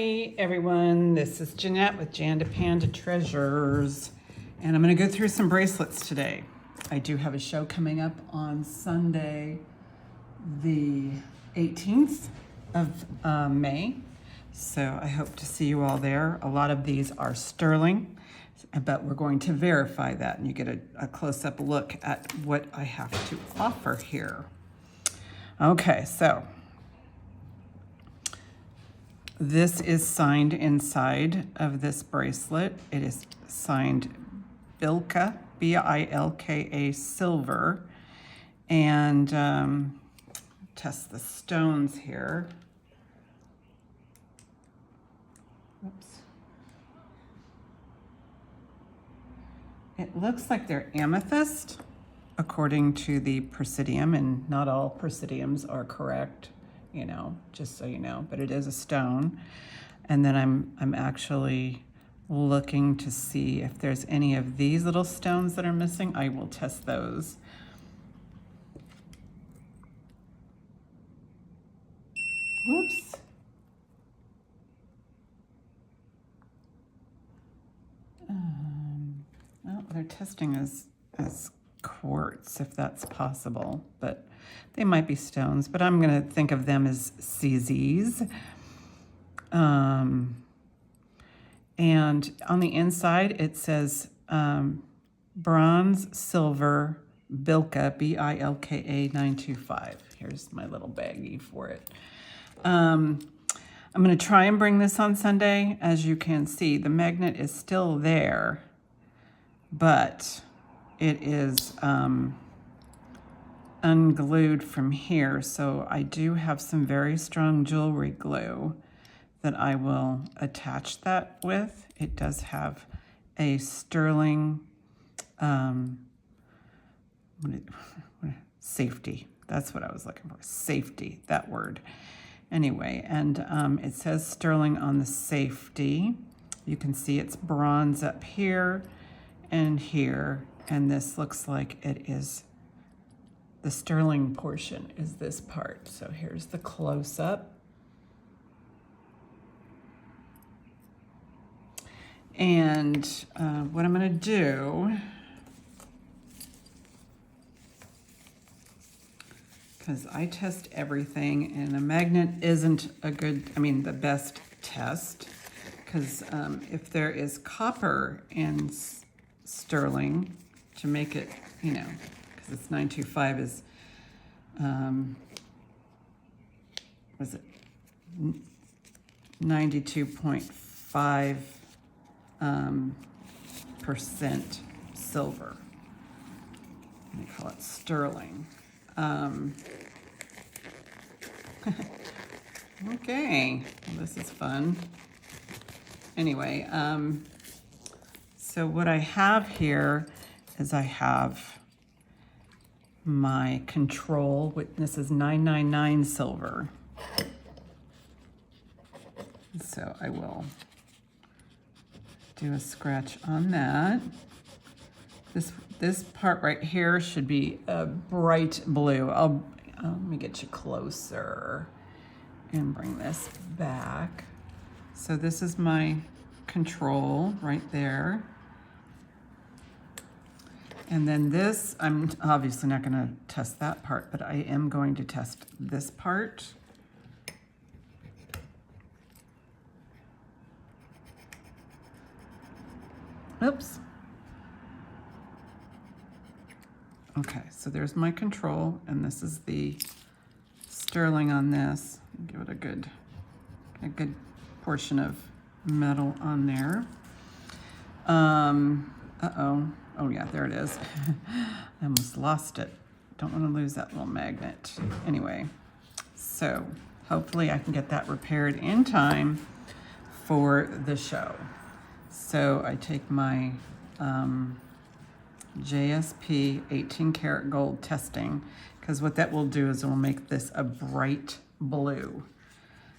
Hey everyone, this is Jeanette with JandaPanda Treasures, and I'm going to go through some bracelets today. I do have a show coming up on Sunday, the 18th of May, so I hope to see you all there. A lot of these are sterling, but we're going to verify that, and you get a close-up look at what I have to offer here. Okay, so this is signed inside of this bracelet. It is signed Bilka, B-I-L-K-A silver. And test the stones here. Oops. It looks like they're amethyst, according to the presidium, and not all presidiums are correct, you know, just so you know, but it is a stone. And then I'm actually looking to see if there's any of these little stones that are missing. I will test those. Whoops. Well, they're testing as quartz, if that's possible, but they might be stones, but I'm going to think of them as CZs. And on the inside, it says bronze, silver, Bilka, B-I-L-K-A 925. Here's my little baggie for it. I'm going to try and bring this on Sunday. As you can see, the magnet is still there, but it is unglued from here. So I do have some very strong jewelry glue that I will attach that with. It does have a sterling safety. That's what I was looking for. Safety, that word. Anyway, and it says sterling on the safety. You can see it's bronze up here and here. And this looks like it is, the sterling portion is this part. So here's the close-up. And what I'm going to do, because I test everything, and a magnet isn't a good, the best test, because if there is copper in sterling, to make it, you know, because it's 925 is, was it 92.5 percent silver. They call it sterling. Okay, well, this is fun. Anyway, so what I have here is I have my control. This is 999 silver. So I will do a scratch on that. This part right here should be a bright blue. Let me get you closer and bring this back. So this is my control right there. And then this, I'm obviously not going to test that part, but I am going to test this part. Oops. Okay, so there's my control, and this is the sterling on this. Give it a good portion of metal on there. Oh yeah, there it is. I almost lost it. Don't want to lose that little magnet. Anyway, so hopefully I can get that repaired in time for the show. So I take my JSP 18 karat gold testing, because what that will do is it will make this a bright blue.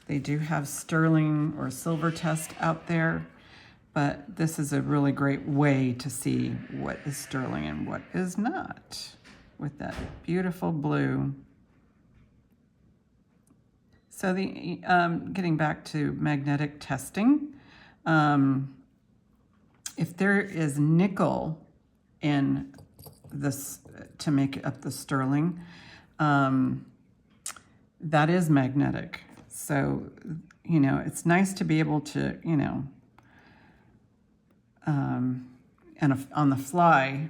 They do have sterling or silver test out there, but this is a really great way to see what is sterling and what is not with that beautiful blue. So the getting back to magnetic testing, if there is nickel in this to make up the sterling, that is magnetic. So, you know, it's nice to be able to, you know, and on the fly,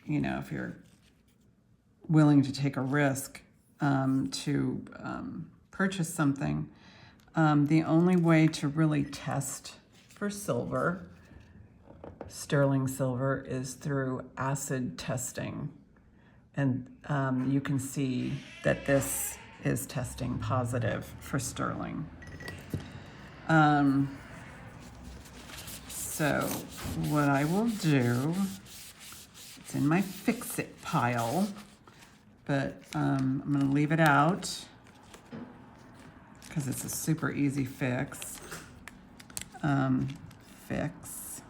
you know, if you're willing to take a risk to purchase something, the only way to really test for silver, sterling silver, is through acid testing. And you can see that this is testing positive for sterling. So what I will do, it's in my fix-it pile, but I'm going to leave it out because it's a super easy fix. Fix,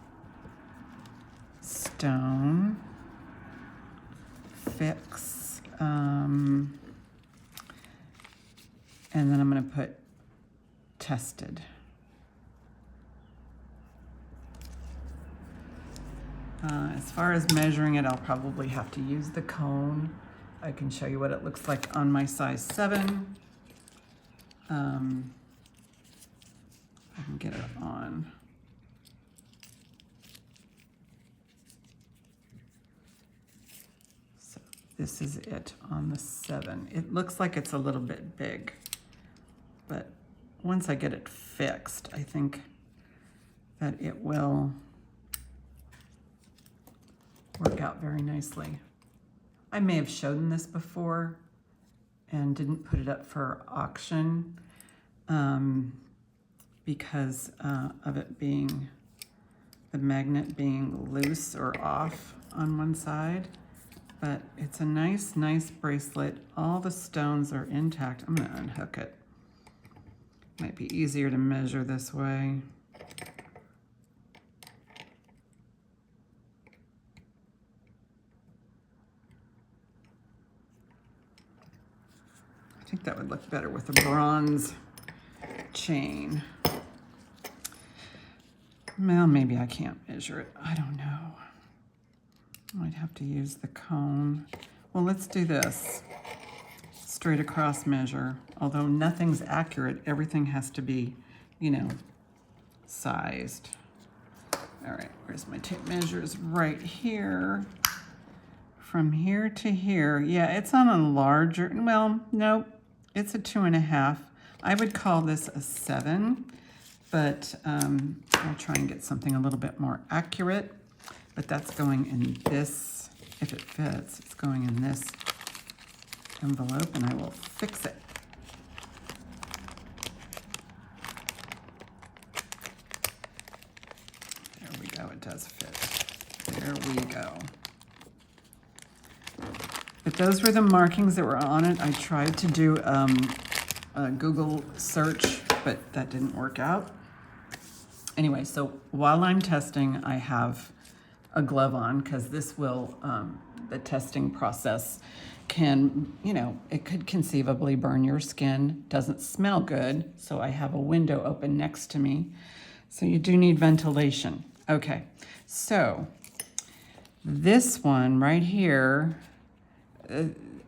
stone, fix, and then I'm going to put tested. As far as measuring it, I'll probably have to use the cone. I can show you what it looks like on my size 7. I can get it on. So this is it on the 7. It looks like it's a little bit big, but once I get it fixed, I think that it will work out very nicely. I may have shown this before and didn't put it up for auction because of it being, the magnet being loose or off on one side. But it's a nice bracelet. All the stones are intact. I'm gonna unhook it. Might be easier to measure this way. I think that would look better with a bronze chain. Well, maybe I can't measure it. I don't know. I might have to use the cone. Well, let's do this. Straight across measure. Although nothing's accurate, everything has to be, you know, sized. All right, where's my tape measures? Right here. From here to here. Yeah, it's on a larger, well, nope. It's a 2.5. I would call this a 7, but I'll try and get something a little bit more accurate. But that's going in this, if it fits, it's going in this envelope, and I will fix it. There we go, it does fit. There we go. But those were the markings that were on it. I tried to do a Google search, but that didn't work out. Anyway, so while I'm testing, I have a glove on because this will, the testing process can, you know, it could conceivably burn your skin. Doesn't smell good, so I have a window open next to me. So you do need ventilation. Okay, so this one right here,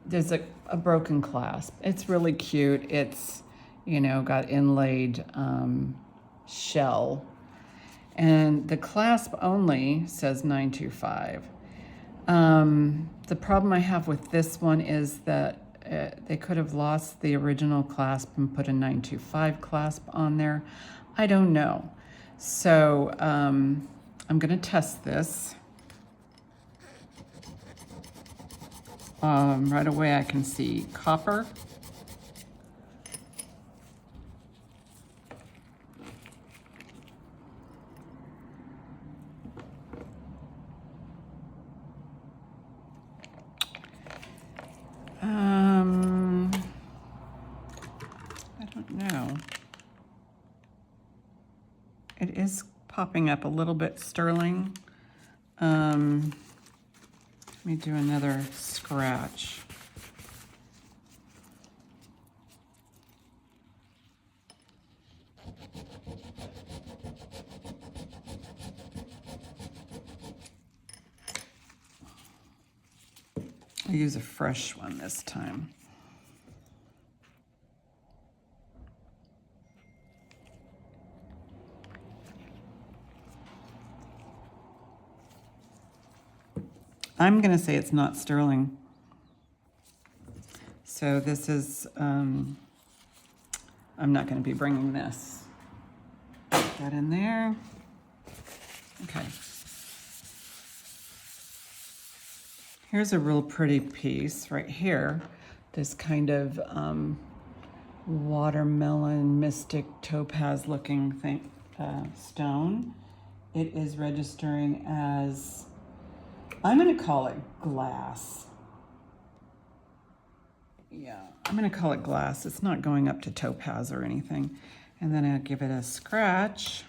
there's a broken clasp. It's really cute. It's, you know, got inlaid shell. And the clasp only says 925. The problem I have with this one is that they could have lost the original clasp and put a 925 clasp on there. I don't know. So I'm gonna test this. Right away I can see copper. I don't know. It is popping up a little bit sterling. Let me do another scratch. I'll use a fresh one this time. I'm going to say it's not sterling. So this is, I'm not going to be bringing this. Put that in there. Okay. Here's a real pretty piece right here. This kind of watermelon mystic topaz looking thing, stone. It is registering as, I'm going to call it glass. Yeah, I'm going to call it glass. It's not going up to topaz or anything. And then I'll give it a scratch.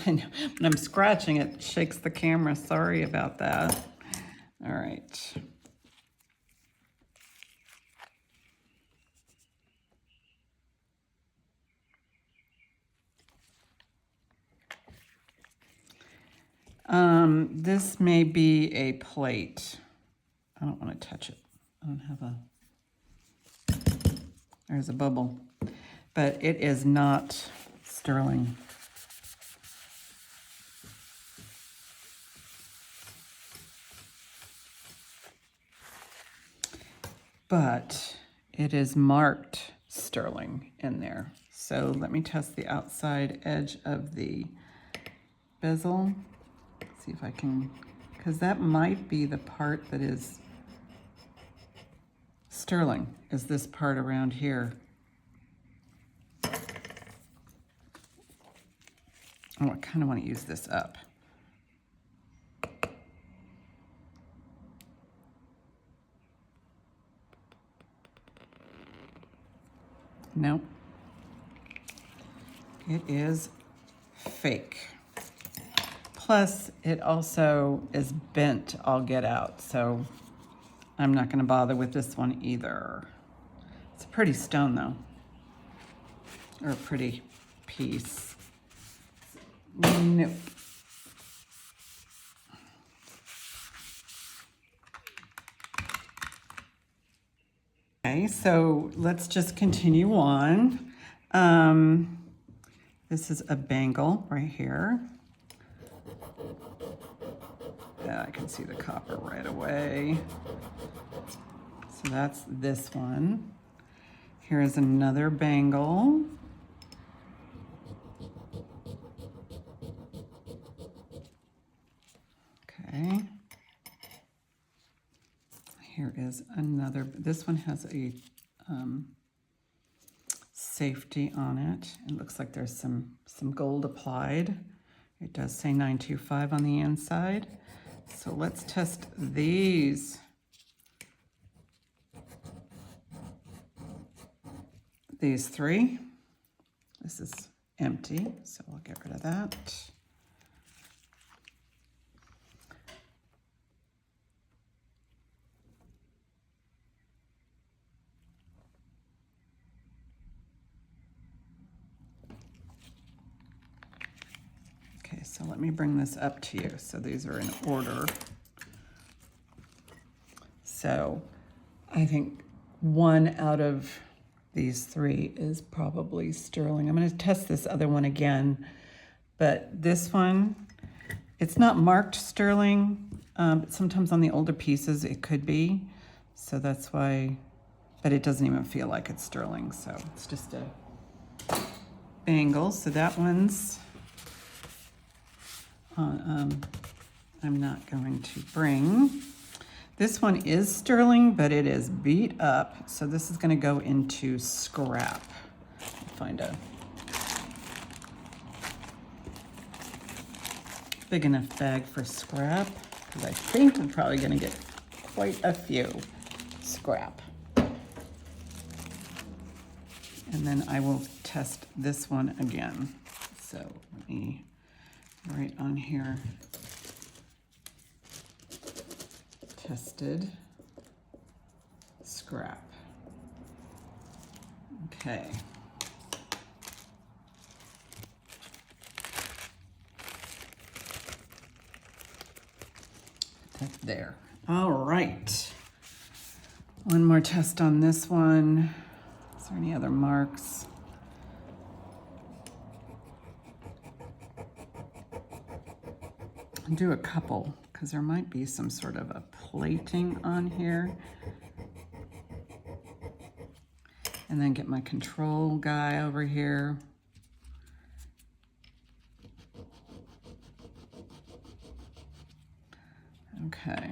And when I'm scratching, it shakes the camera. Sorry about that. All right. This may be a plate. I don't want to touch it. I don't have a, there's a bubble, but it is not sterling. But it is marked sterling in there. So let me test the outside edge of the bezel. See if I can, because that might be the part that is sterling, is this part around here. Oh, I kind of want to use this up. Nope. It is fake. Plus, it also is bent all get out, so I'm not going to bother with this one either. It's a pretty stone, though, or a pretty piece. Nope. Okay, so let's just continue on. This is a bangle right here. Yeah, I can see the copper right away. So that's this one. Here's another bangle. Okay. Here is another. This one has a safety on it. It looks like there's some gold applied. It does say 925 on the inside. So let's test these. These three. This is empty, so I'll get rid of that. Okay, so let me bring this up to you. So these are in order. So I think one out of these three is probably sterling. I'm going to test this other one again, but this one, it's not marked sterling, but sometimes on the older pieces it could be. So that's why, but it doesn't even feel like it's sterling. So it's just a bangle. So that one's I'm not going to bring. This one is sterling, but it is beat up. So this is going to go into scrap. Find a big enough bag for scrap, because I think I'm probably going to get quite a few scrap. And then I will test this one again. So let me write on here, tested scrap. Okay. There. All right. One more test on this one. Is there any other marks? I'll do a couple because there might be some sort of a plating on here. And then get my control guy over here. Okay.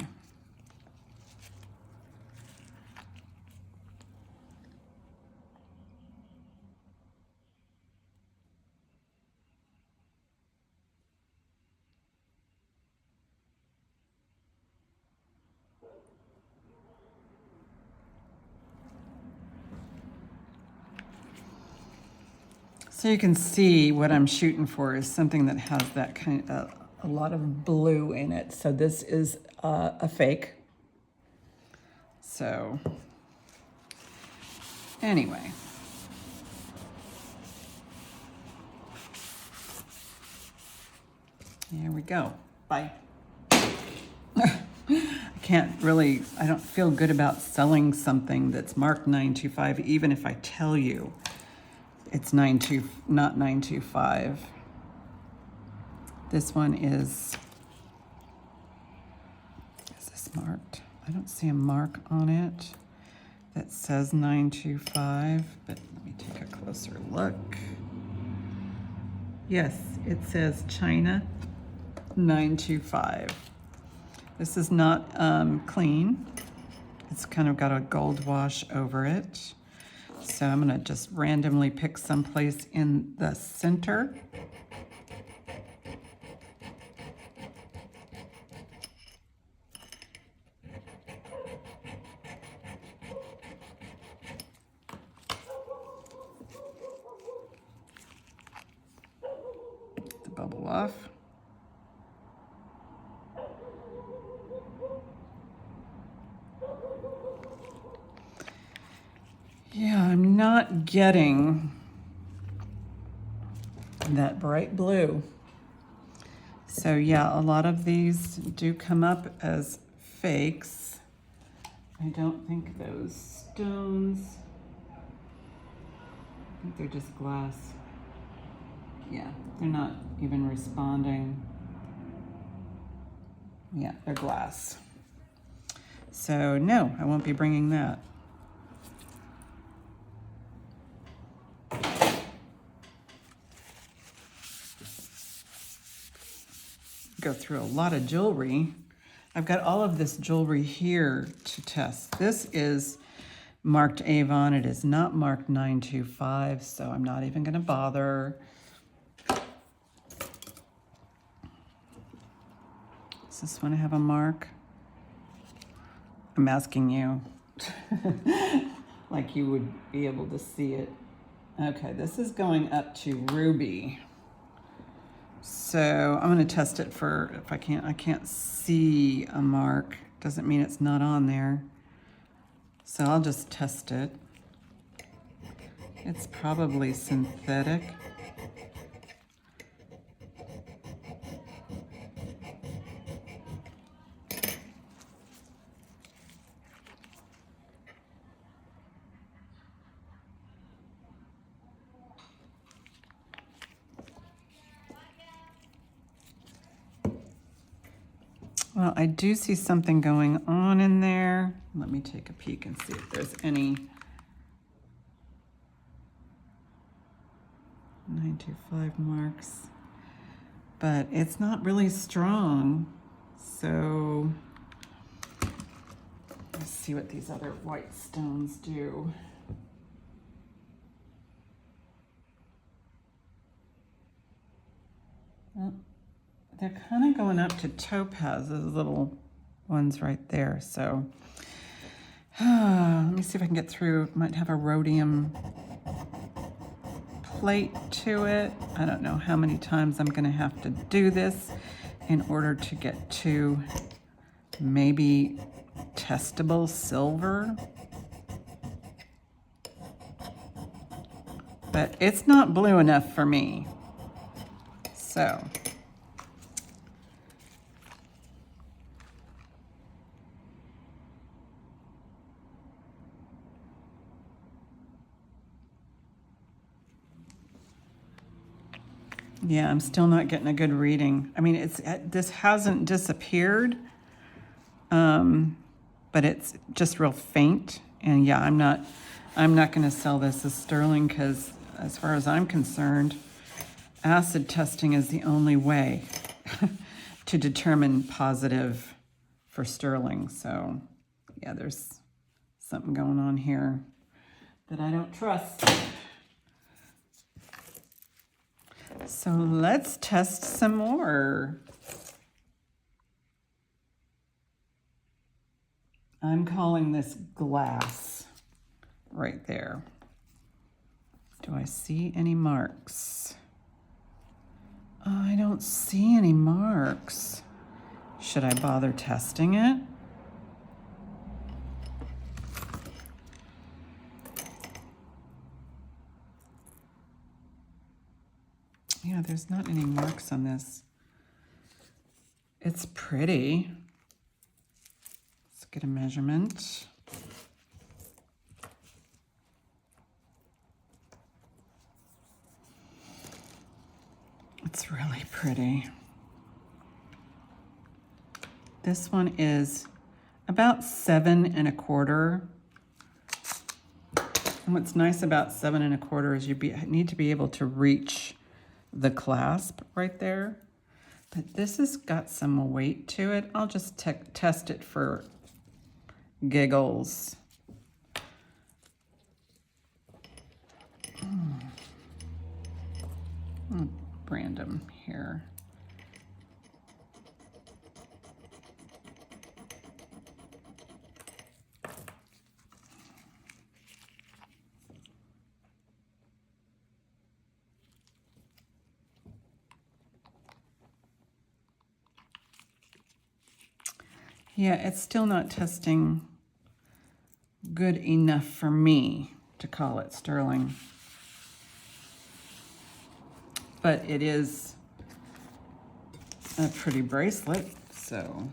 So you can see what I'm shooting for is something that has that kind of a lot of blue in it. So this is a fake. So anyway. Here we go. Bye. I don't feel good about selling something that's marked 925, even if I tell you it's not 925. This one is this marked? I don't see a mark on it that says 925, but let me take a closer look. Yes, it says China 925. This is not clean. It's kind of got a gold wash over it. So I'm gonna just randomly pick someplace in the center. Get the bubble off. Yeah, I'm not getting that bright blue. So yeah, a lot of these do come up as fakes. I don't think those stones, I think they're just glass. Yeah, they're not even responding. Yeah, they're glass. So no, I won't be bringing that. Go through a lot of jewelry. I've got all of this jewelry here to test. This is marked Avon. It is not marked 925, so I'm not even gonna bother. Does this one have a mark? I'm asking you. Like you would be able to see it. Okay, this is going up to ruby. So I'm gonna test it for, if I can't see a mark. Doesn't mean it's not on there. So I'll just test it. It's probably synthetic. Well, I do see something going on in there. Let me take a peek and see if there's any 925 marks. But it's not really strong. So let's see what these other white stones do. Well, they're kind of going up to topaz, those little ones right there. So let me see if I can get through. Might have a rhodium plate to it. I don't know how many times I'm going to have to do this in order to get to maybe testable silver. But it's not blue enough for me. So Yeah, I'm still not getting a good reading. I mean, this hasn't disappeared, but it's just real faint. And yeah, I'm not going to sell this as sterling because, as far as I'm concerned, acid testing is the only way to determine positive for sterling. So yeah, there's something going on here that I don't trust. So let's test some more. I'm calling this glass right there. Do I see any marks? Oh, I don't see any marks. Should I bother testing it? Yeah, there's not any marks on this. It's pretty. Let's get a measurement. It's really pretty. This one is about 7 1/4. And what's nice about 7 1/4 is you need to be able to reach the clasp right there. But this has got some weight to it. I'll just test it for giggles. Random here. Yeah, it's still not testing good enough for me to call it sterling. But it is a pretty bracelet, so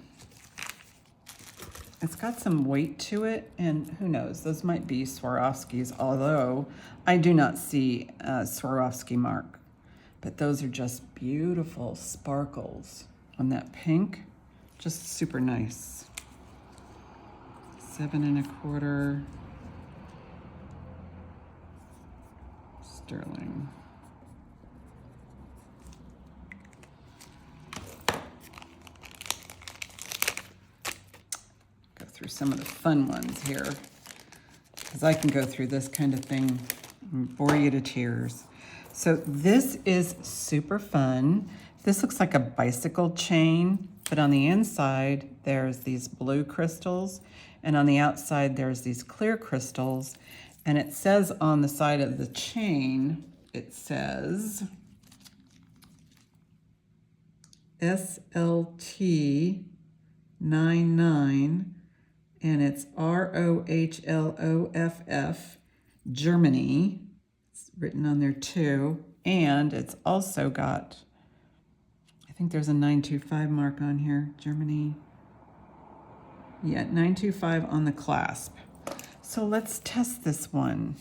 it's got some weight to it, and who knows, those might be Swarovskis, although I do not see a Swarovski mark. But those are just beautiful sparkles on that pink. Just super nice. 7 1/4 sterling. Go through some of the fun ones here, because I can go through this kind of thing and bore you to tears. So this is super fun. This looks like a bicycle chain, but on the inside, there's these blue crystals, and on the outside, there's these clear crystals. And it says on the side of the chain, it says SLT 99, and it's ROHLOFF, Germany. It's written on there too. And it's also got, I think there's a 925 mark on here, Germany. Yeah, 925 on the clasp. So let's test this one.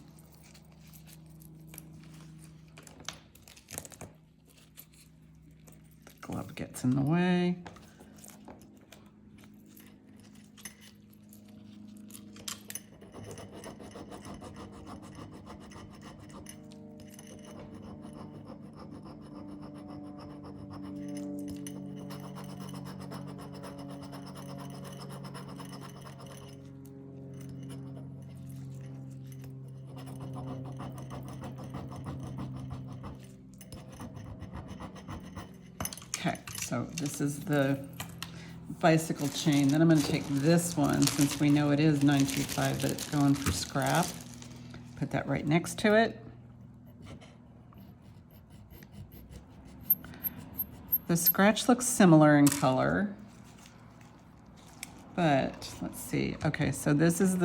The glove gets in the way. Okay, so this is the bicycle chain. Then I'm going to take this one, since we know it is 925, but it's going for scrap. Put that right next to it. The scratch looks similar in color, but let's see. Okay, so this is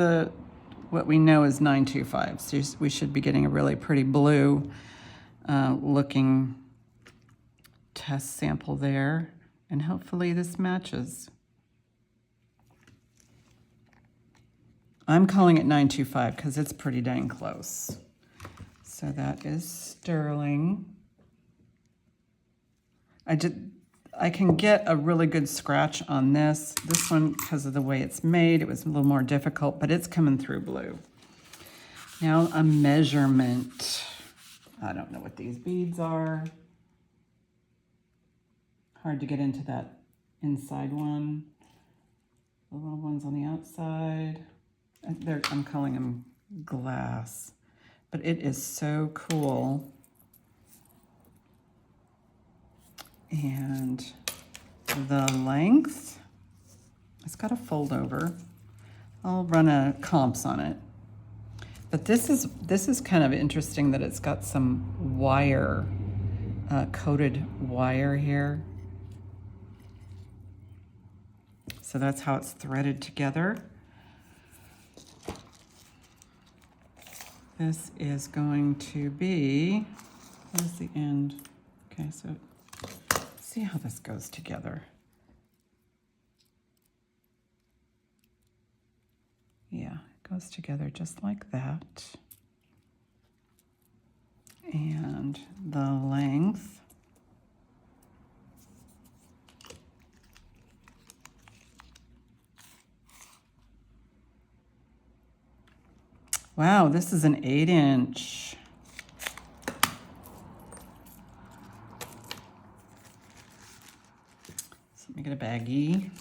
what we know is 925. So we should be getting a really pretty blue looking test sample there, and hopefully this matches. I'm calling it 925 because it's pretty dang close. So that is sterling. I can get a really good scratch on this. This one, because of the way it's made, it was a little more difficult, but it's coming through blue. Now a measurement. I don't know what these beads are. Hard to get into that inside one. The little ones on the outside. I'm calling them glass, but it is so cool. And the length, it's got a fold over. I'll run a comps on it. But this is kind of interesting that it's got some wire, coated wire here. So that's how it's threaded together. This is going to be, where's the end? Okay, so let's see how this goes together. Yeah, it goes together just like that. And the length. Wow, this is an 8-inch. So let me get a baggie.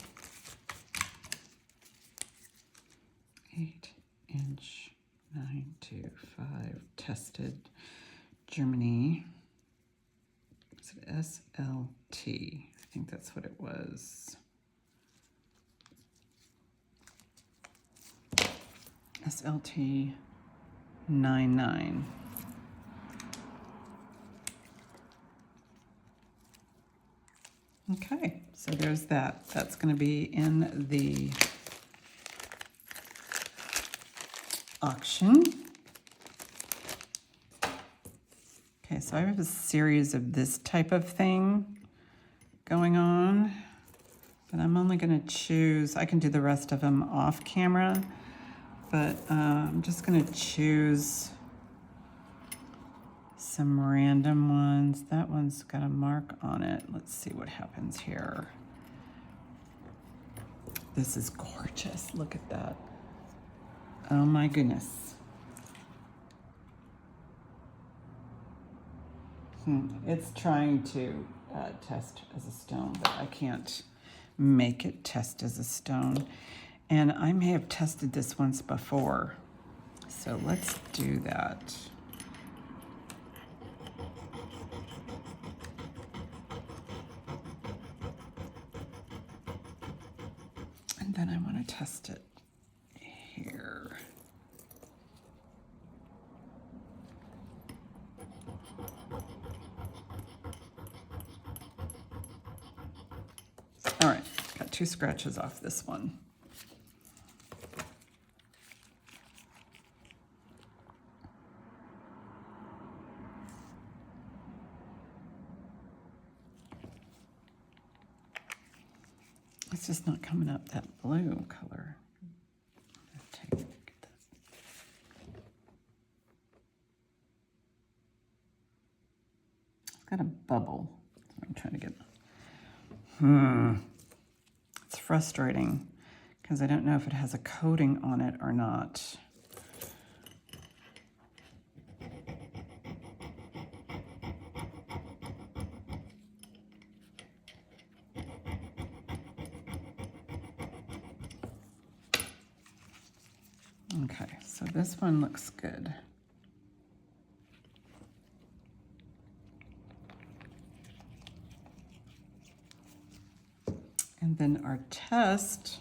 8-inch 925 tested Germany. Is it SLT? I think that's what it was. SLT 99. Okay, so there's that. That's going to be in the auction. Okay, so I have a series of this type of thing going on, but I'm only going to choose, I can do the rest of them off camera, but I'm just going to choose some random ones. That one's got a mark on it. Let's see what happens here. This is gorgeous. Look at that. Oh my goodness. It's trying to test as a stone, but I can't make it test as a stone. And I may have tested this once before. So let's do that. And then I want to test it here. All right, got 2 scratches off this one. It's just not coming up that blue color. It's got a bubble. I'm trying to get. It's frustrating because I don't know if it has a coating on it or not. Okay, so this one looks good. And then our test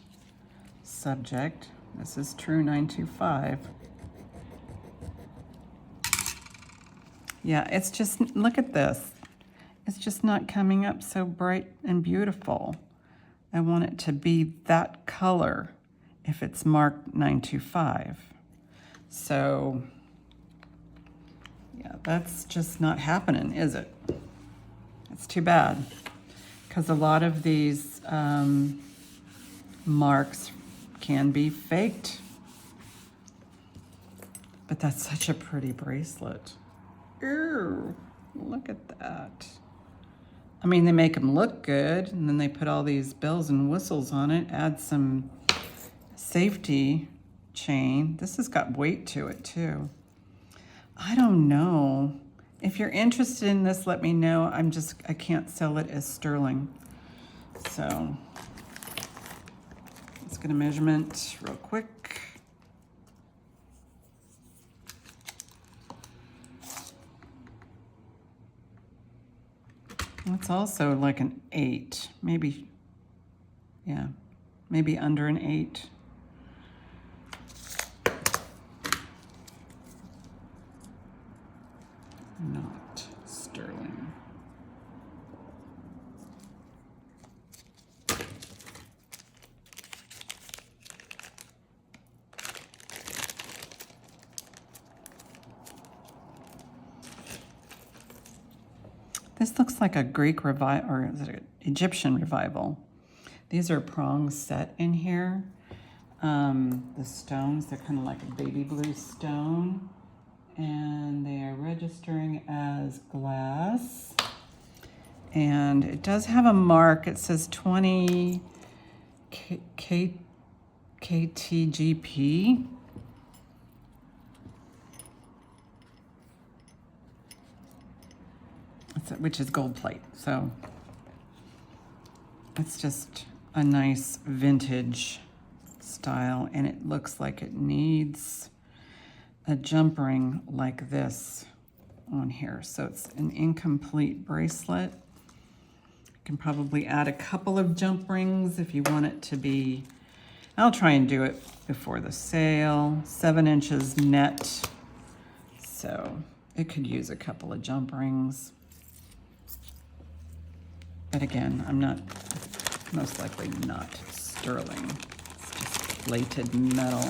subject, this is true 925. Yeah, it's just, look at this. It's just not coming up so bright and beautiful. I want it to be that color if it's marked 925. So, yeah, that's just not happening, is it? It's too bad, because a lot of these marks can be faked. But that's such a pretty bracelet. Ew, look at that. I mean, they make them look good, and then they put all these bells and whistles on it, add some safety chain. This has got weight to it too. I don't know. If you're interested in this, let me know. I can't sell it as sterling. So let's get a measurement real quick. It's also like an 8, maybe, yeah, maybe under an 8. Not sterling. This looks like a Greek revival, or is it an Egyptian revival? These are prongs set in here. The stones, they're kind of like a baby blue stone. And they are registering as glass. And it does have a mark. It says 20 KTGP. Which is gold plate. So it's just a nice vintage style, and it looks like it needs a jump ring like this on here. So it's an incomplete bracelet. You can probably add a couple of jump rings if you want it to be. I'll try and do it before the sale. 7 inches net. So it could use a couple of jump rings. But again, I'm not, most likely not sterling. It's just plated metal.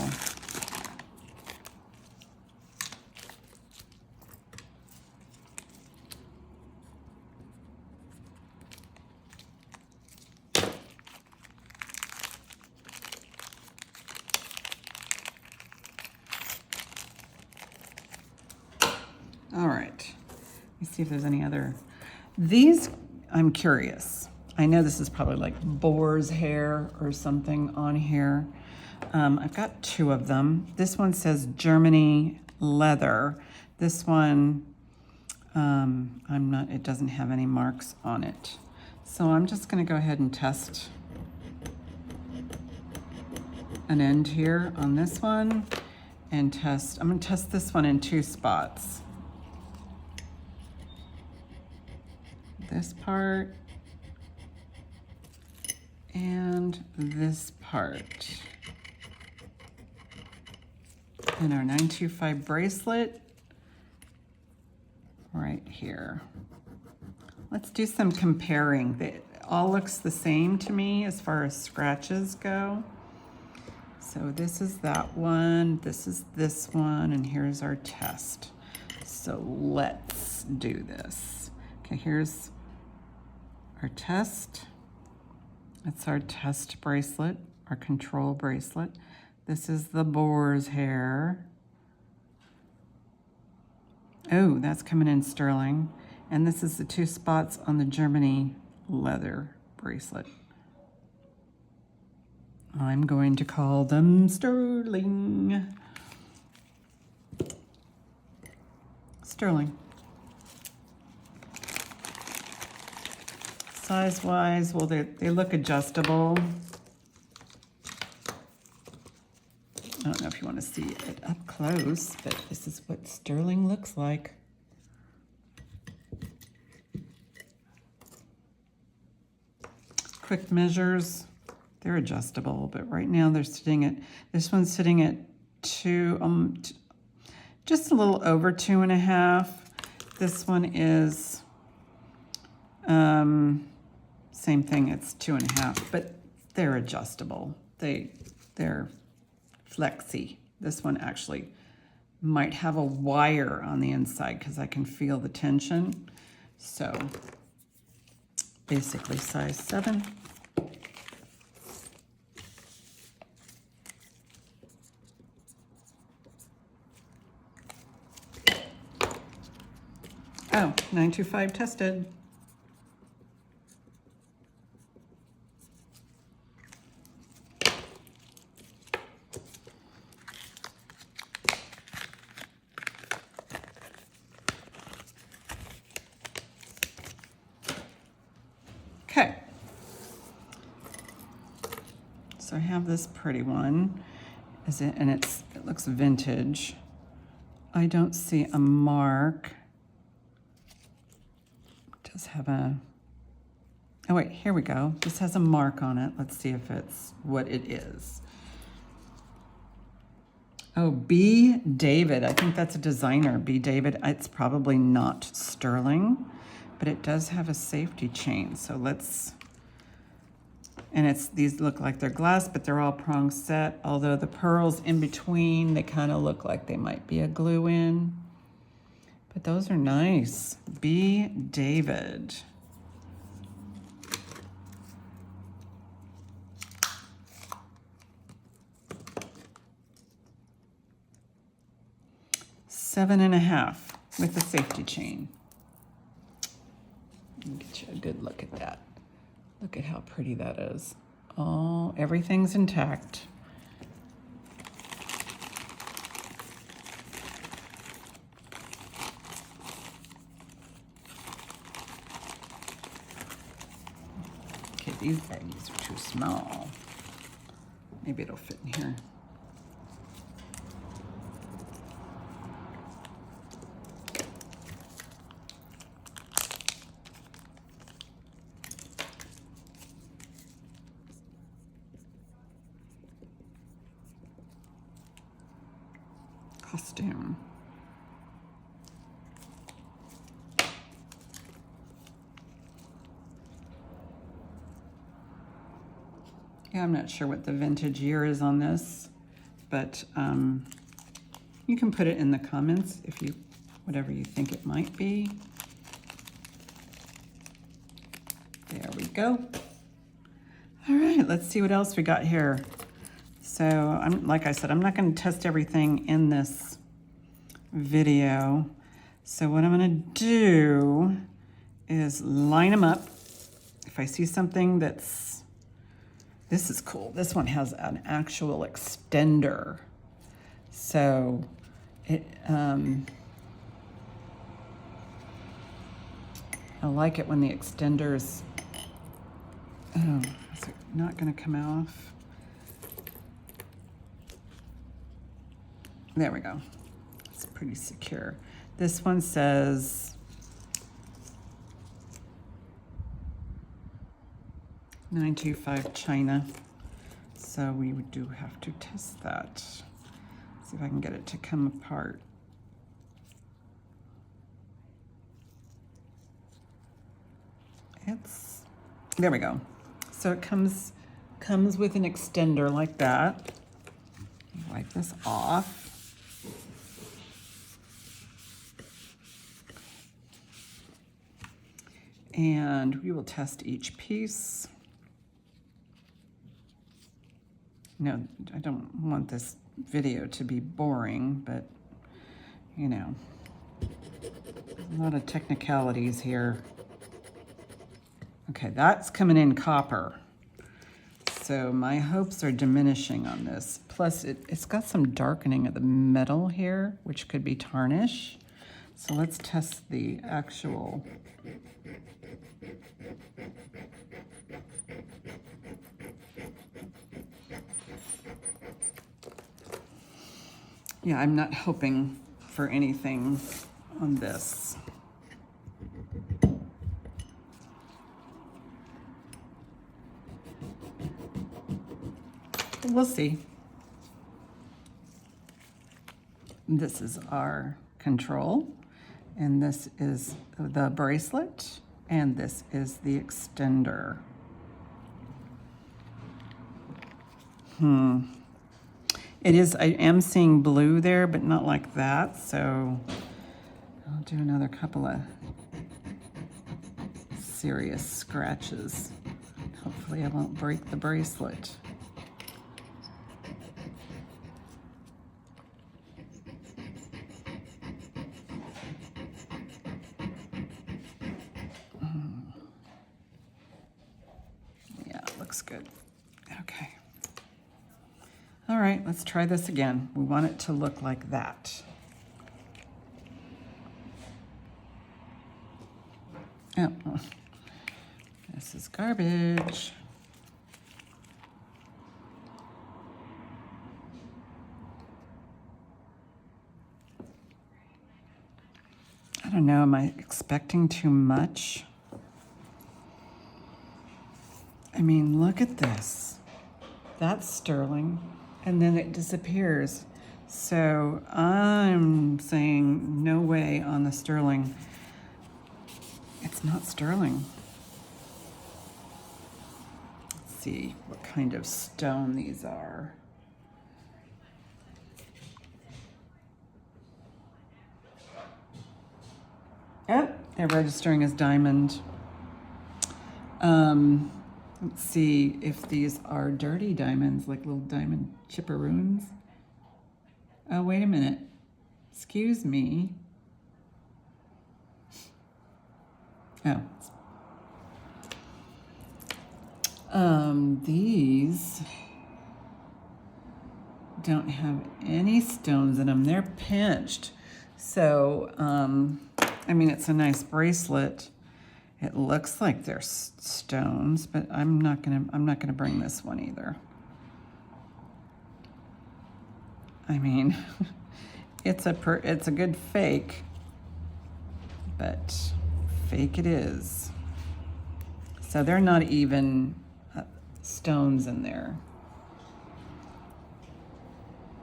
All right, let me see if there's any other. These, I'm curious. I know this is probably like boar's hair or something on here. I've got 2 of them. This one says Germany leather. This one, it doesn't have any marks on it. So I'm just gonna go ahead and test an end here on this one and I'm gonna test this one in 2 spots. This part and this part. And our 925 bracelet right here. Let's do some comparing. It all looks the same to me as far as scratches go. So this is that one, this is this one, and here's our test. So let's do this. Okay, here's our test. That's our test bracelet, our control bracelet. This is the boar's hair. Oh, that's coming in sterling. And this is the 2 spots on the Germany leather bracelet. I'm going to call them sterling. Sterling. Size-wise, well, they look adjustable. I don't know if you want to see it up close, but this is what sterling looks like. Quick measures, they're adjustable, but right now they're sitting at, this one's sitting at 2, just a little over 2.5. This one is, same thing, it's 2.5, but they're adjustable. They're flexy. This one actually might have a wire on the inside because I can feel the tension. So basically size 7. Oh, 925 tested. So I have this pretty one. And it looks vintage. I don't see a mark. It does have a, oh wait, here we go. This has a mark on it. Let's see if it's what it is. Oh, B. David. I think that's a designer. B. David. It's probably not sterling, but it does have a safety chain. So let's, and these look like they're glass, but they're all prong set. Although the pearls in between, they kind of look like they might be a glue in. But those are nice. B. David. $7.5 with the safety chain. Let me get you a good look at that. Look at how pretty that is. Oh, everything's intact. Okay, these baggies are too small. Maybe it'll fit in here. Costume. Yeah, I'm not sure what the vintage year is on this, but you can put it in the comments if you, whatever you think it might be. There we go. All right, let's see what else we got here. So like I said, I'm not going to test everything in this video. So what I'm going to do is line them up. If I see something that's, this is cool. This one has an actual extender. So it, I like it when the extenders, oh, is it not going to come off? There we go. It's pretty secure. This one says 925 China. So we do have to test that. See if I can get it to come apart. There we go. So it comes with an extender like that. Wipe this off. And we will test each piece. No, I don't want this video to be boring, but you know, a lot of technicalities here. Okay, that's coming in copper. So my hopes are diminishing on this. Plus it's got some darkening of the metal here, which could be tarnish. So let's test the actual. Yeah, I'm not hoping for anything on this. We'll see. This is our control, and this is the bracelet, and this is the extender. It is, I am seeing blue there, but not like that, so I'll do another couple of serious scratches. Hopefully I won't break the bracelet. Yeah, it looks good. Okay. All right, let's try this again. We want it to look like that. Oh, this is garbage. don't know, am I expecting too much? I mean, look at this. That's sterling, and then it disappears. So I'm saying no way on the sterling. It's not sterling. Let's see what kind of stone these are. Oh, they're registering as diamond. Let's see if these are dirty diamonds, like little diamond chipperoons. Oh, wait a minute. Excuse me. Oh. These don't have any stones in them. They're pinched. So, I mean, it's a nice bracelet. It looks like they're stones, but I'm not gonna bring this one either. I mean, it's a good fake, but fake it is. So they're not even stones in there.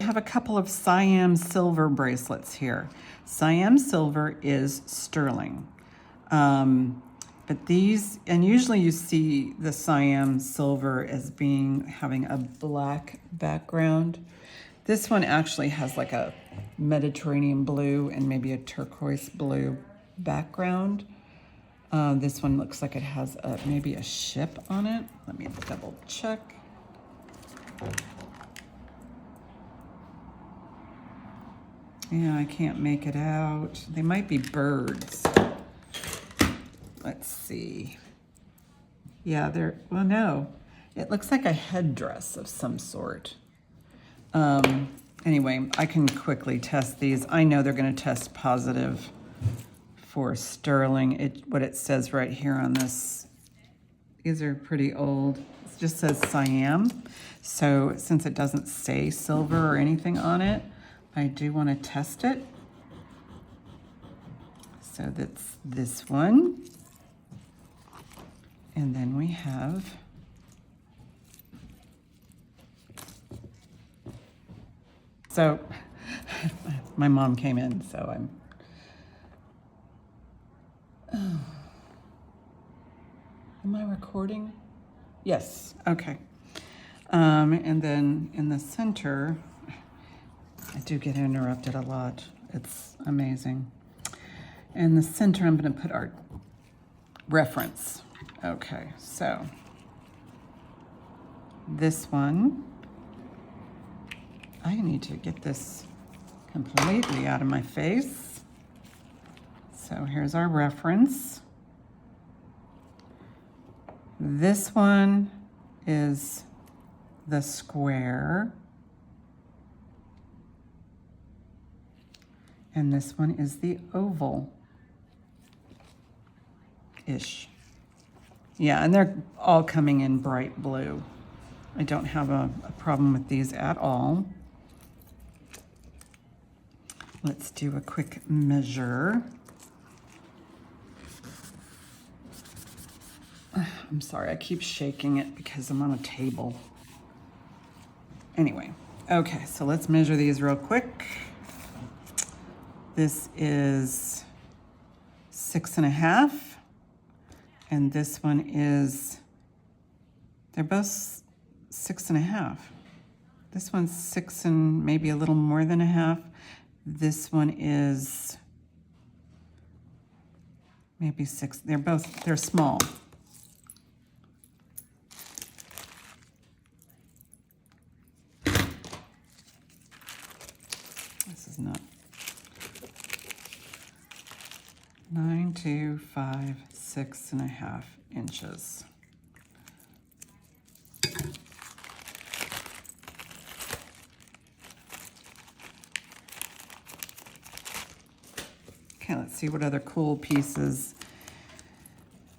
I have a couple of Siam silver bracelets here. Siam silver is sterling. But these, and usually you see the Siam silver as having a black background. This one actually has like a Mediterranean blue and maybe a turquoise blue background. This one looks like it has maybe a ship on it. Let me double check. Yeah, I can't make it out. They might be birds. Let's see. Yeah, well, no. It looks like a headdress of some sort. Anyway, I can quickly test these. I know they're going to test positive for sterling. What it says right here on this, these are pretty old. It just says Siam. So since it doesn't say silver or anything on it, I do want to test it. So that's this one. And then we have so my mom came in, so I'm am I recording? Yes, okay. And then in the center, I do get interrupted a lot. It's amazing. In the center, I'm going to put our reference. Okay, so this one, I need to get this completely out of my face. So here's our reference. This one is the square. And this one is the oval-ish. Yeah, and they're all coming in bright blue. I don't have a problem with these at all. Let's do a quick measure. I'm sorry, I keep shaking it because I'm on a table. Anyway, okay, so let's measure these real quick. This is 6.5. And this one is, they're both 6.5. This one's 6 and maybe a little more than a half. This one is maybe 6. They're small. This is not 9 to 5, 6.5 inches. Okay, let's see what other cool pieces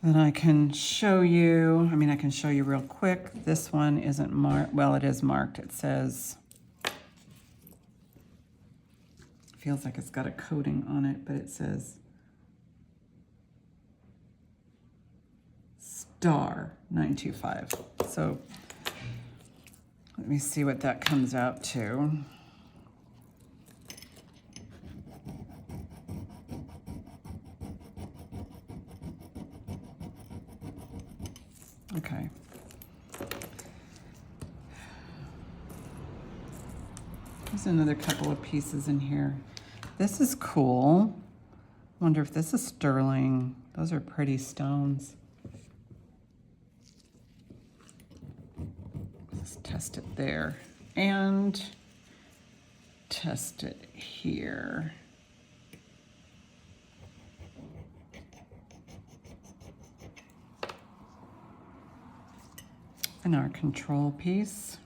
that I can show you. I mean, I can show you real quick. This one isn't marked. Well, it is marked. It says, feels like it's got a coating on it, but it says star 925. So let me see what that comes out to. Okay. There's another couple of pieces in here. This is cool. Wonder if this is sterling. Those are pretty stones. Let's test it there and test it here. And our control piece.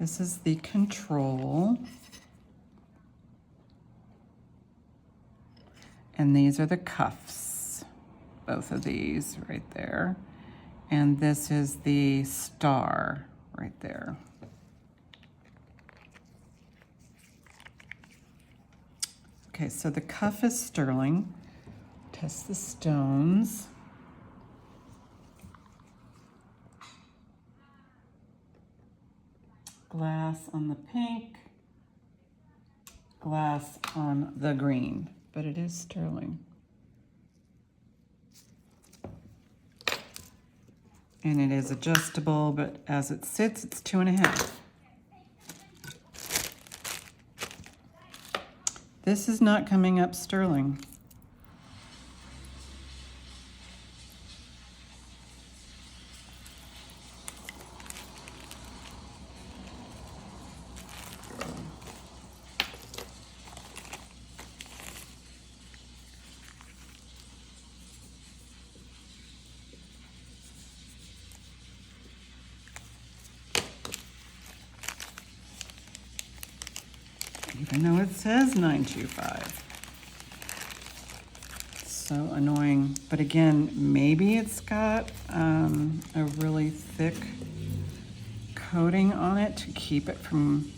This is the control. And these are the cuffs, both of these right there. And this is the star right there. Okay, so the cuff is sterling. Test the stones. Glass on the pink, glass on the green, but it is sterling. And it is adjustable, but as it sits, it's 2.5. This is not coming up sterling. Even though it says 925. So annoying. But again, maybe it's got a really thick coating on it to keep it from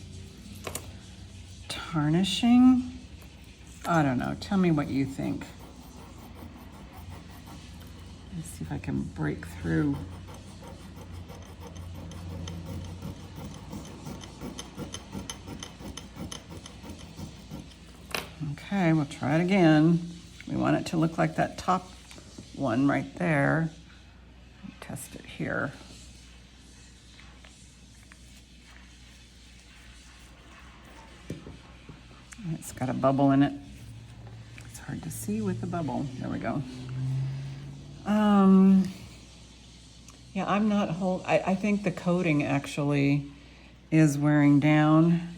tarnishing. I don't know. Tell me what you think. Let's see if I can break through. Okay, we'll try it again. We want it to look like that top one right there. Test it here. It's got a bubble in it. It's hard to see with the bubble. There we go. Yeah, I'm not I think the coating actually is wearing down.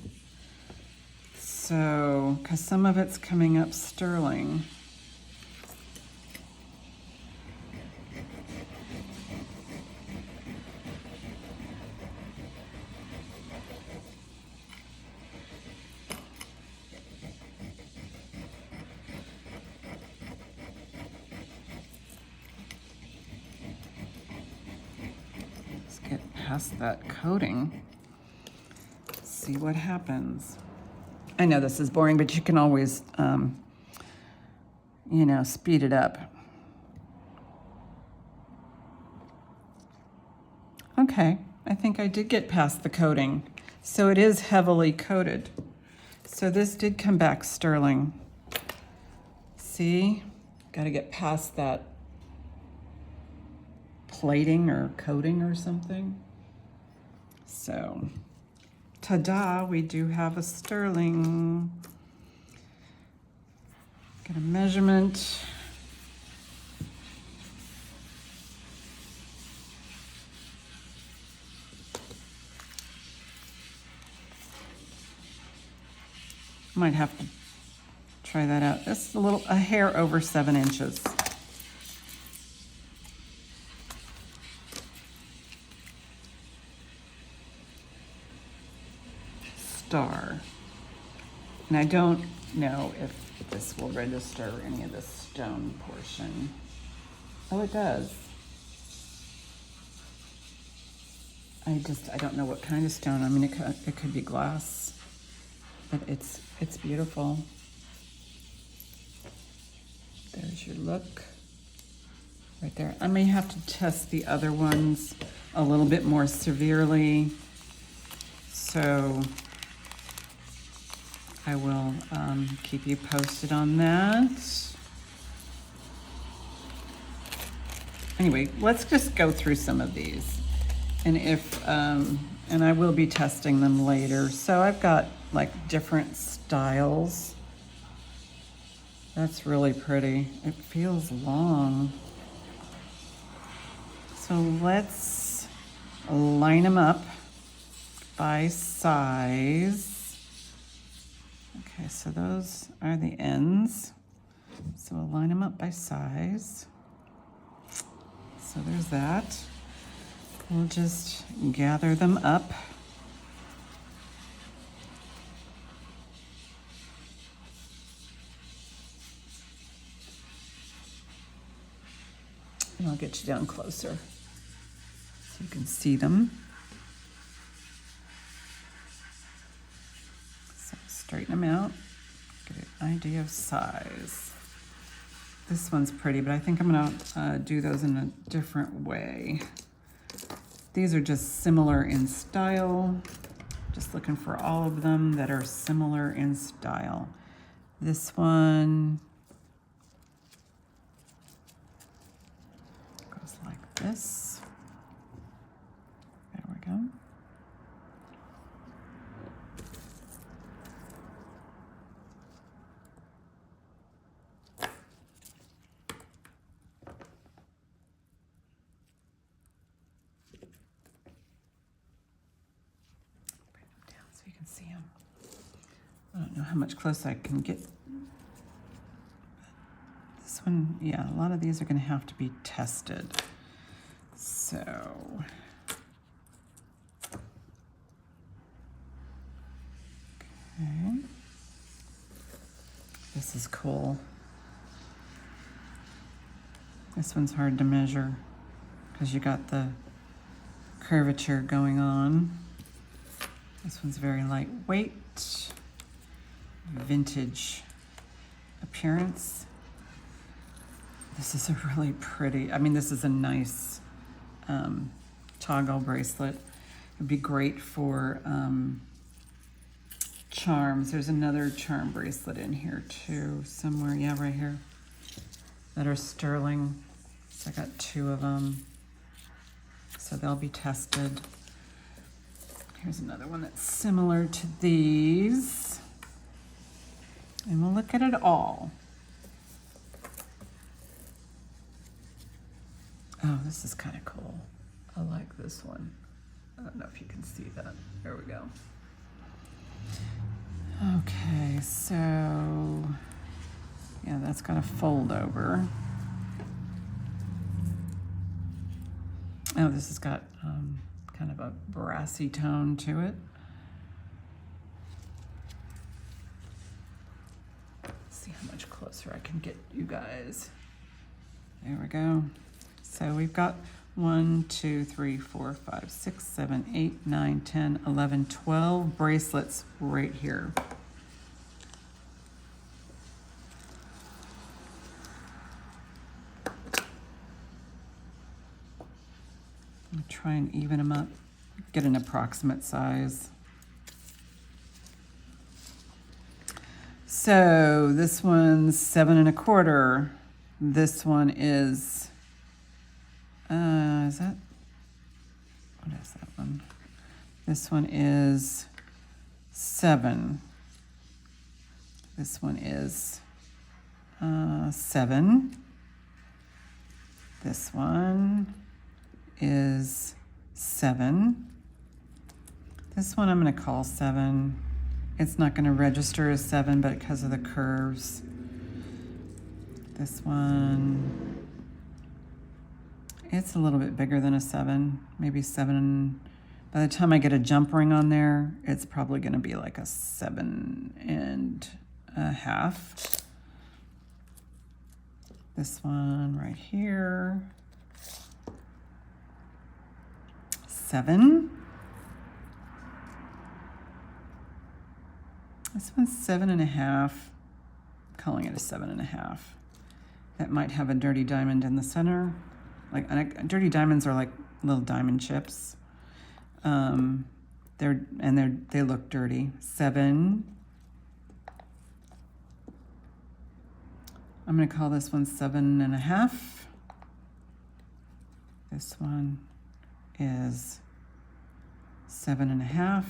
So, because some of it's coming up sterling. Let's get past that coating. See what happens. I know this is boring, but you can always, you know, speed it up. Okay, I think I did get past the coating. So it is heavily coated. So this did come back sterling. See, got to get past that plating or coating or something. So, ta-da, we do have a sterling. Get a measurement. Might have to try that out. That's a hair over 7 inches. Star. And I don't know if this will register any of the stone portion. Oh, it does. I don't know what kind of stone. I mean, it could be glass, but it's beautiful. There's your look right there. I may have to test the other ones a little bit more severely, so I will keep you posted on that. Anyway, let's just go through some of these, and and I will be testing them later. So I've got like different styles. That's really pretty. It feels long. So let's line them up by size. Okay, so those are the ends. So we'll line them up by size. So there's that. We'll just gather them up. And I'll get you down closer so you can see them. So straighten them out, get an idea of size. This one's pretty, but I think I'm gonna do those in a different way. These are just similar in style. Just looking for all of them that are similar in style. This one goes like this. There we go. So you can see them. I don't know how much closer I can get. This one, yeah, a lot of these are going to have to be tested. So, okay. This is cool. This one's hard to measure because you got the curvature going on. This one's very lightweight, vintage appearance. This is a really pretty, I mean, this is a nice toggle bracelet. It'd be great for charms. There's another charm bracelet in here too, somewhere, yeah, right here, that are sterling. So I got 2 of them. So they'll be tested. Here's another one that's similar to these. And we'll look at it all. Oh, this is kind of cool. I like this one. I don't know if you can see that. There we go. Okay, so yeah, that's got a fold over. Oh, this has got kind of a brassy tone to it. Let's see how much closer I can get you guys. There we go. So we've got 1, 2, 3, 4, 5, 6, 7, 8, 9, 10, 11, 12 bracelets right here. I'm gonna try and even them up, get an approximate size. So this one's 7 1/4. This one is that, what is that one? This one is 7. This one is 7. This one is 7. This one I'm going to call 7. It's not going to register as 7, but because of the curves. This one, it's a little bit bigger than a 7, maybe 7. By the time I get a jump ring on there, it's probably going to be like a 7 1/2. This one right here, 7. This one's 7 1/2. I'm calling it a 7 1/2. that might have a dirty diamond in the center. Like dirty diamonds are like little diamond chips. They look dirty. 7. I'm going to call this one 7.5. This one is 7.5.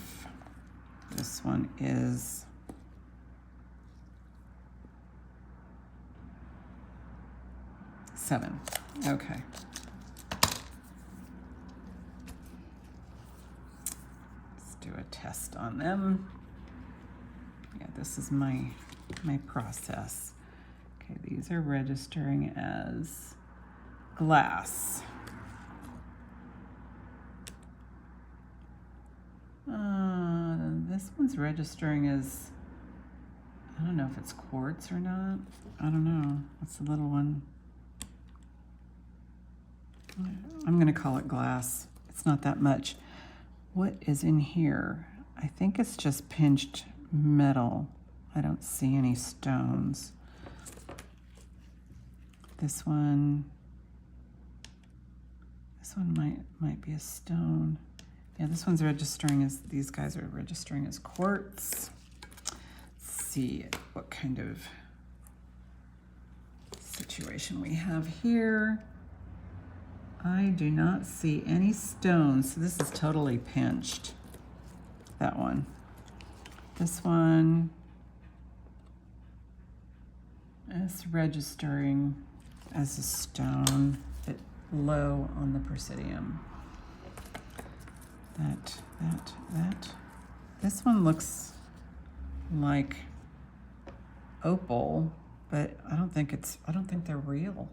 This one is 7. Okay. Let's do a test on them. Yeah, this is my process. Okay, these are registering as glass. This one's registering as, I don't know if it's quartz or not. I don't know. What's the little one? I'm going to call it glass. It's not that much. What is in here? I think it's just pinched metal. I don't see any stones. This one might be a stone. Yeah, this one's registering as, these guys are registering as quartz. Let's see what kind of situation we have here. I do not see any stones, so this is totally pinched. That one. This one is registering as a stone, but low on the presidium. That. This one looks like opal, but I don't think they're real.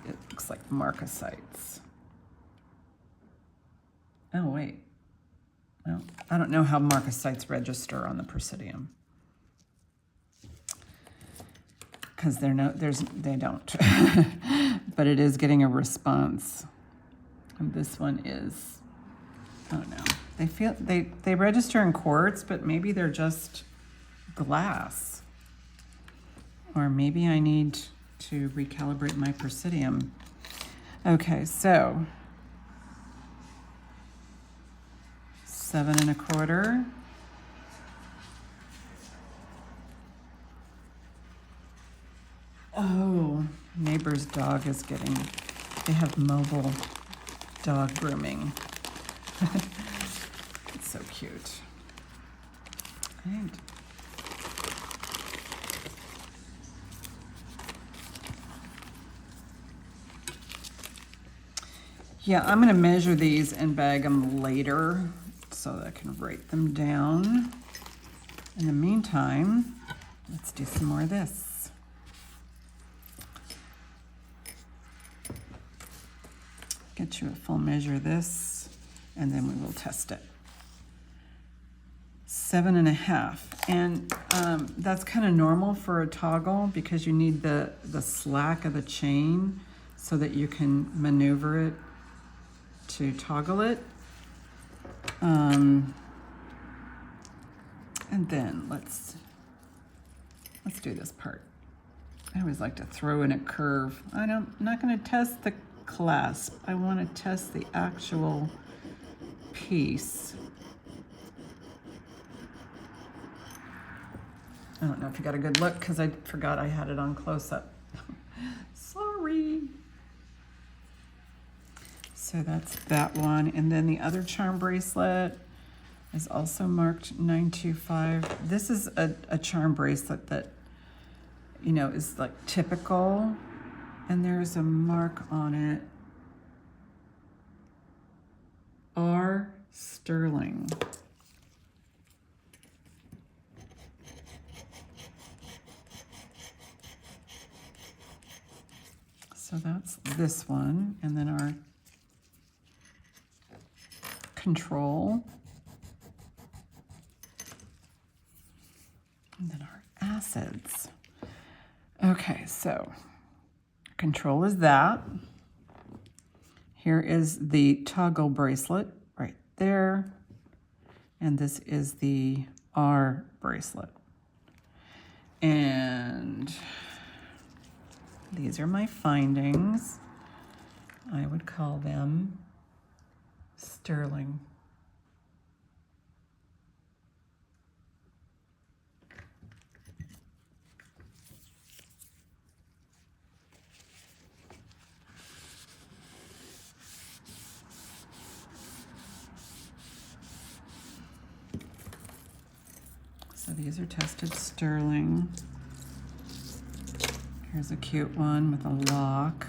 It looks like marcasites. Oh, wait. Well, I don't know how marcasites register on the presidium. Because they don't. But it is getting a response. And this one is, I don't know. They register in quartz, but maybe they're just glass. Or maybe I need to recalibrate my presidium. Okay, so 7.25. Oh, neighbor's dog is they have mobile dog grooming. It's so cute. Yeah, I'm going to measure these and bag them later so that I can write them down. In the meantime, let's do some more of this. Get you a full measure of this, and then we will test it. 7.5, and that's kind of normal for a toggle because you need the slack of the chain so that you can maneuver it to toggle it. And then let's do this part. I always like to throw in a curve. I'm not going to test the clasp. I want to test the actual piece. I don't know if you got a good look because I forgot I had it on close-up. Sorry. So that's that one. And then the other charm bracelet is also marked 925. This is a charm bracelet that, you know, is like typical. And there's a mark on it. R. Sterling. So that's this one. And then our control. And then our acids. Okay, so control is that. Here is the toggle bracelet right there. And this is the R bracelet. And these are my findings. I would call them sterling. So these are tested sterling. Here's a cute one with a lock.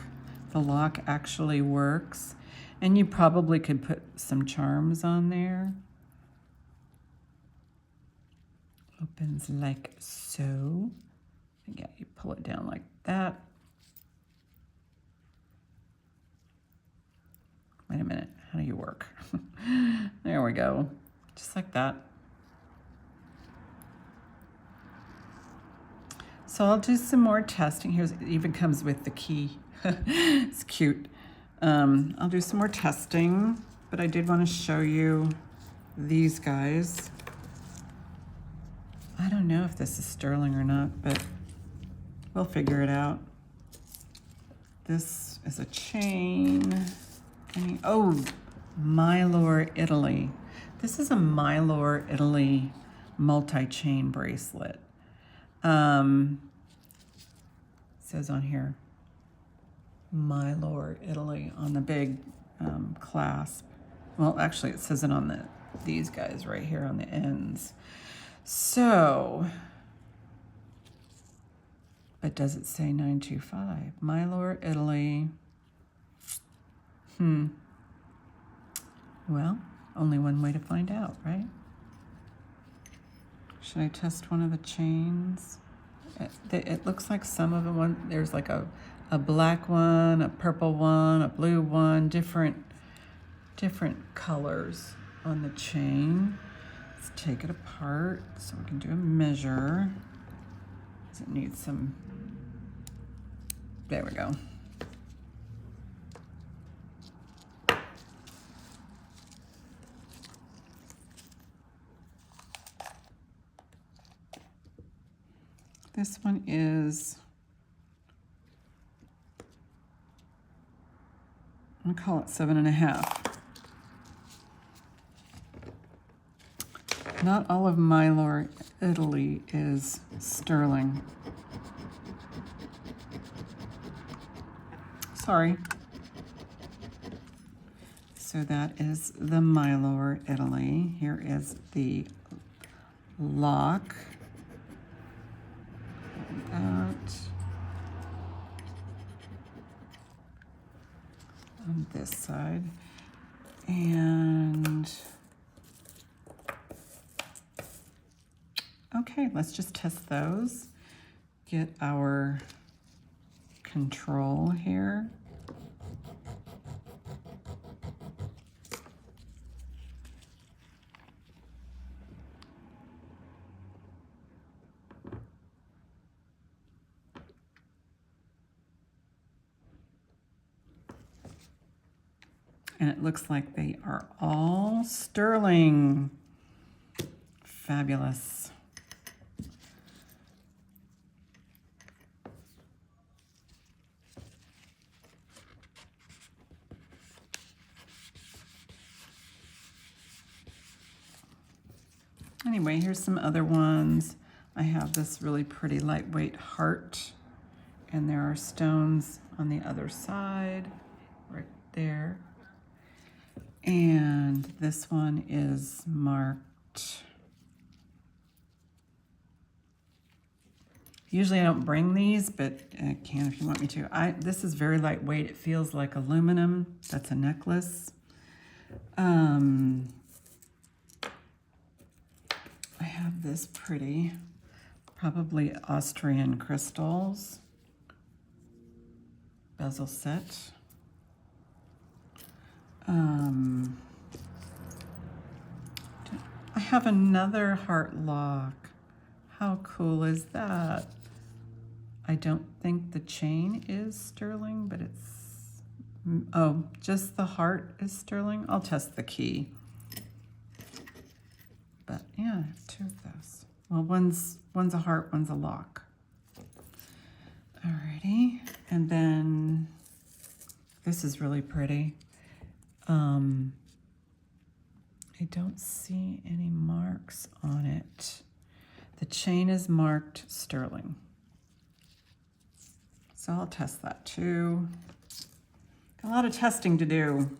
The lock actually works. And you probably could put some charms on there. Opens like so. Yeah, you pull it down like that. Wait a minute, how do you work? There we go, just like that. So I'll do some more testing. Here's, it even comes with the key. It's cute. I'll do some more testing, but I did want to show you these guys. I don't know if this is sterling or not, but we'll figure it out. This is a chain. Oh, Mylor Italy. This is a Mylor Italy multi-chain bracelet. It says on here, Mylor Italy on the big clasp. Well, actually, it says it on these guys right here on the ends. So, but does it say 925? Mylor Italy. Well, only one way to find out, right? Should I test one of the chains? It looks like some of them, there's like a black one, a purple one, a blue one, different colors on the chain. Let's take it apart so we can do a measure. Does it need some, there we go. This one is, I'm gonna call it 7.5. Not all of Mylor Italy is sterling. Sorry. So that is the Mylor Italy. Here is the lock. That on this side, and okay, let's just test those. Get our control here. And it looks like they are all sterling. Fabulous. Anyway, here's some other ones. I have this really pretty lightweight heart, and there are stones on the other side, right there. And this one is marked. Usually I don't bring these, but I can if you want me to. This is very lightweight. It feels like aluminum. That's a necklace. I have this pretty, probably Austrian crystals. Bezel set. I have another heart lock. How cool is that? I don't think the chain is sterling, but it's, oh, just the heart is sterling. I'll test the key. But yeah, I have two of those. Well, one's a heart, one's a lock. Alrighty, and then this is really pretty. I don't see any marks on it. The chain is marked sterling. So I'll test that too. Got a lot of testing to do.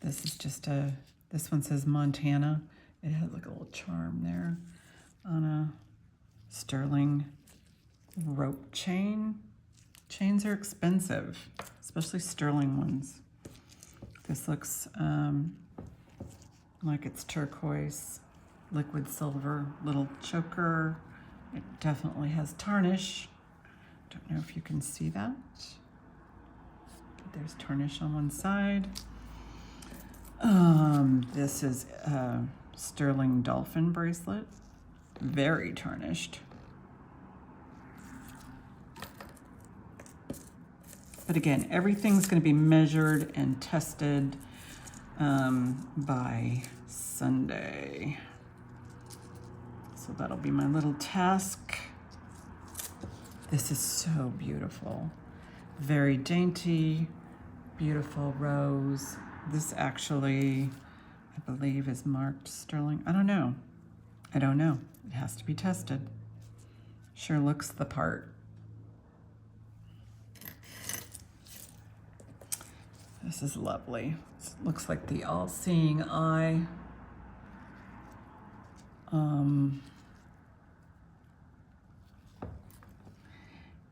This is just this one says Montana. It has like a little charm there on a sterling rope chain. Chains are expensive, especially sterling ones. This looks like it's turquoise, liquid silver, little choker. It definitely has tarnish. Don't know if you can see that. But there's tarnish on one side. This is a sterling dolphin bracelet, very tarnished. But again, everything's going to be measured and tested by Sunday. So that'll be my little task. This is so beautiful. Very dainty, beautiful rose. This actually, I believe, is marked sterling. I don't know. I don't know. It has to be tested. Sure looks the part. This is lovely. It looks like the all-seeing eye.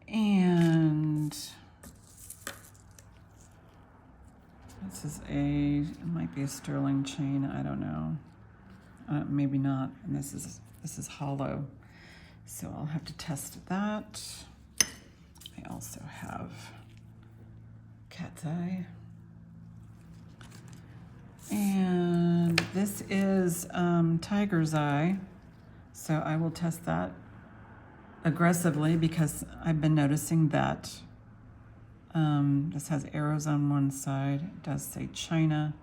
And this is it might be a sterling chain. I don't know. Maybe not. And this is hollow. So I'll have to test that. I also have cat's eye. And this is tiger's eye, so I will test that aggressively because I've been noticing that this has arrows on one side. It does say China,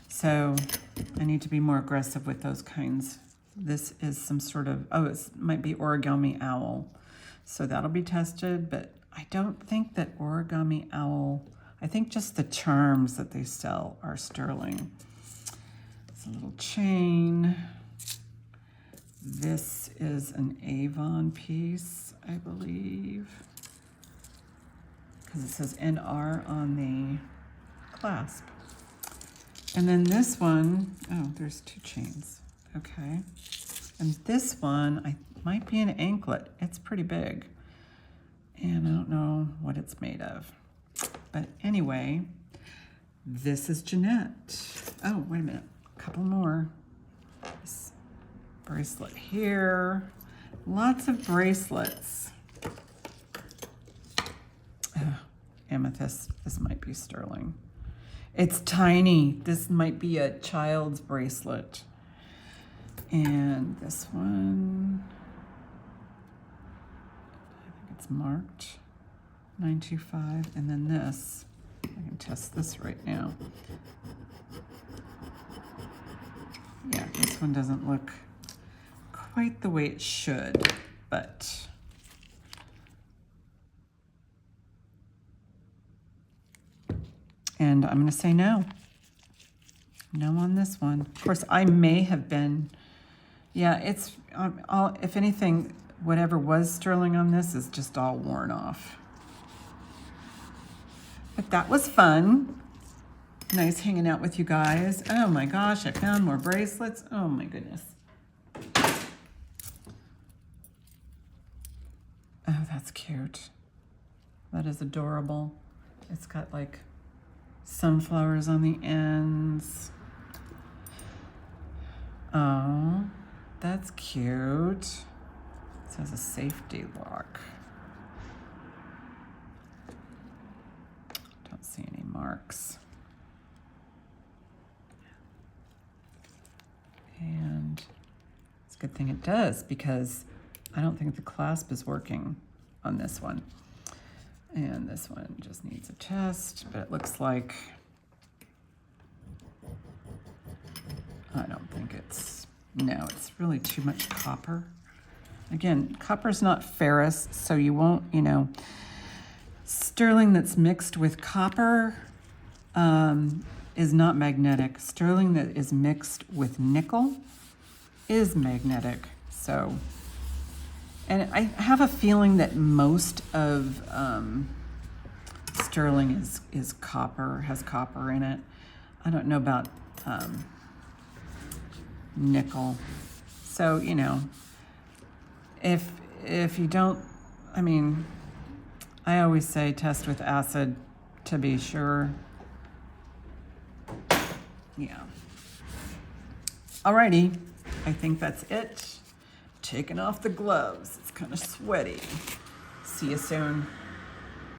so I need to be more aggressive with those kinds. This is some sort of, it might be origami owl, so that'll be tested, but I don't think that origami owl, I think just the charms that they sell are sterling. It's a little chain. This is an Avon piece, I believe, because it says NR on the clasp. And then this one, there's two chains. Okay. And this one, might be an anklet. It's pretty big. And I don't know what it's made of. But anyway, this is Jeanette. Oh, wait a minute. A couple more. This bracelet here. Lots of bracelets. Amethyst. This might be sterling. It's tiny. This might be a child's bracelet. And this one, I think it's marked 925. And then this, I can test this right now. Yeah, this one doesn't look quite the way it should, but and I'm going to say no. No on this one. Of course, I may have been, yeah, it's, if anything, whatever was sterling on this is just all worn off. But that was fun. Nice hanging out with you guys. Oh my gosh, I found more bracelets. Oh my goodness. Oh, that's cute. That is adorable. It's got like sunflowers on the ends. Oh, that's cute. It says a safety lock. Don't see any marks. And it's a good thing it does because I don't think the clasp is working on this one. And this one just needs a test, but it looks like, I don't think it's, no, it's really too much copper. Again, copper's not ferrous, so you won't, you know, sterling that's mixed with copper is not magnetic. Sterling that is mixed with nickel is magnetic. So, and I have a feeling that most of sterling is copper, has copper in it. I don't know about nickel. So, you know, if you don't, I mean, I always say test with acid to be sure. Yeah. Alrighty, I think that's it. Taking off the gloves. It's kind of sweaty. See you soon.